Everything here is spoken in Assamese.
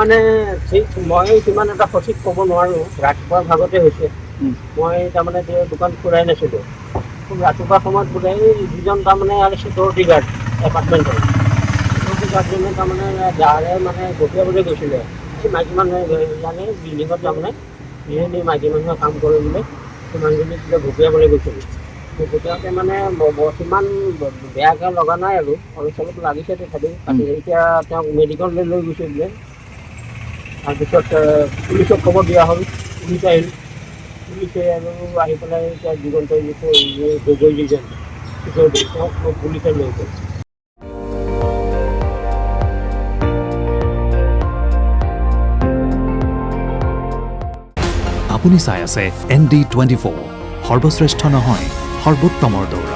মানে ঠিক মই সিমান এটা সঠিক ক'ব নোৱাৰোঁ। ৰাতিপুৱাৰ ভাগতে হৈছে। মই তাৰমানে দোকান খোলাই নাছিলোঁ। খুব ৰাতিপুৱা সময়ত বোলে এই যিজন তাৰমানে চিকিউৰিটি গাৰ্ড এপাৰ্টমেণ্টৰ চিকিউৰিটি গাৰ্ডজনে তাৰমানে গাৰে মানে গঠিয়াবলৈ গৈছিলে। এই মাইকী মানুহে জানে বিল্ডিঙত তাৰমানে যিখিনি মাইকী মানুহে কাম কৰে বোলে সেই মানুহজনীক বোলে গঠিয়াবলৈ গৈছিলে। গঠিয়াওঁতে মানে সিমান বেয়াকৈ লগা নাই আৰু অলপ চলপ লাগিছে তথাপিও কাটি এতিয়া তেওঁক মেডিকেললৈ লৈ গৈছে বোলে। তাৰপিছত পুলিচক খবৰ দিয়া হ'ল, পুলিচ আহিল। পুলিচে আৰু আহি পেলাই এতিয়া দিগন্ত গগৈ যিজন চিকিউৰিটি তেওঁক পুলিচে লৈ গ'ল। আপুনি চাই আছে ND24, সৰ্বশ্ৰেষ্ঠ নহয় সৰ্বোত্তমৰ দৌৰা।